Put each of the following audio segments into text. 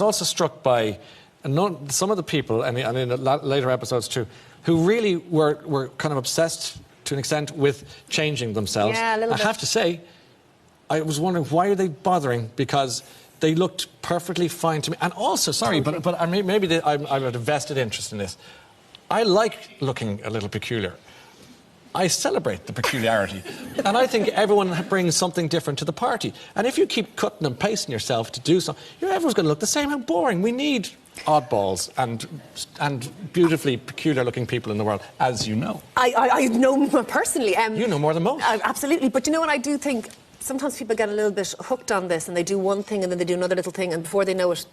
also struck by some of the people, and in the later episodes too, who really were kind of obsessed to an extent with changing themselves. Yeah, a little bit. I have to say, I was wondering, why are they bothering? Because they looked perfectly fine to me. And also, sorry, Totally. but I mean, maybe I had a vested interest in this. I like looking a little peculiar. I celebrate the peculiarity. And I think everyone brings something different to the party. And if you keep cutting and pasting yourself to do something, everyone's going to look the same. How boring. We need oddballs and beautifully peculiar-looking people in the world, as you know. I know personally. You know more than most. Absolutely. But you know what, I do think sometimes people get a little bit hooked on this and they do one thing and then they do another little thing, and before they know it,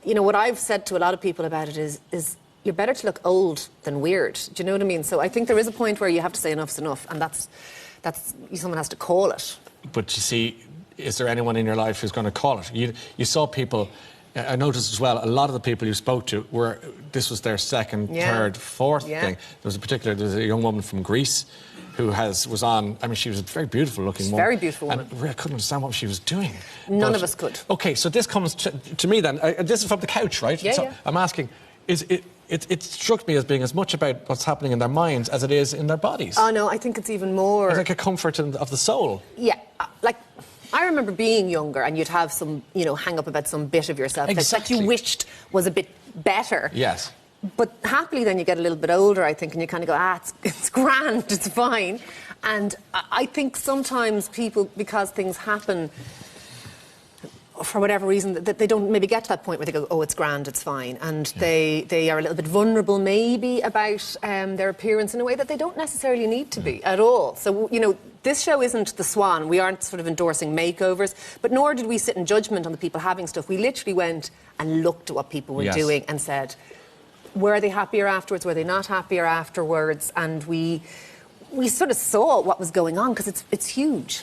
you know, what I've said to a lot of people about it is you're better to look old than weird. Do you know what I mean? So I think there is a point where you have to say enough's enough, and that's someone has to call it. But you see, is there anyone in your life who's going to call it? You saw people. I noticed as well, a lot of the people you spoke to this was their second, third, fourth thing. There was a young woman from Greece who was on. I mean, she was a very beautiful looking woman. Very beautiful woman. And I couldn't understand what she was doing. None of us could. Okay, so this comes to me then. This is from the couch, right? Yeah, so yeah. I'm asking, it struck me as being as much about what's happening in their minds as it is in their bodies. Oh, no, I think it's even more... It's like a comfort of the soul. Yeah, like, I remember being younger and you'd have some, you know, hang up about some bit of yourself that you wished was a bit better. Yes. But happily then you get a little bit older, I think, and you kind of go, it's grand, it's fine. And I think sometimes people, because things happen for whatever reason, that they don't maybe get to that point where they go, oh, it's grand, it's fine. And they are a little bit vulnerable maybe about their appearance in a way that they don't necessarily need to be at all. So, you know, this show isn't The Swan. We aren't sort of endorsing makeovers, but nor did we sit in judgment on the people having stuff. We literally went and looked at what people were doing and said, were they happier afterwards? Were they not happier afterwards? And we sort of saw what was going on, because it's huge.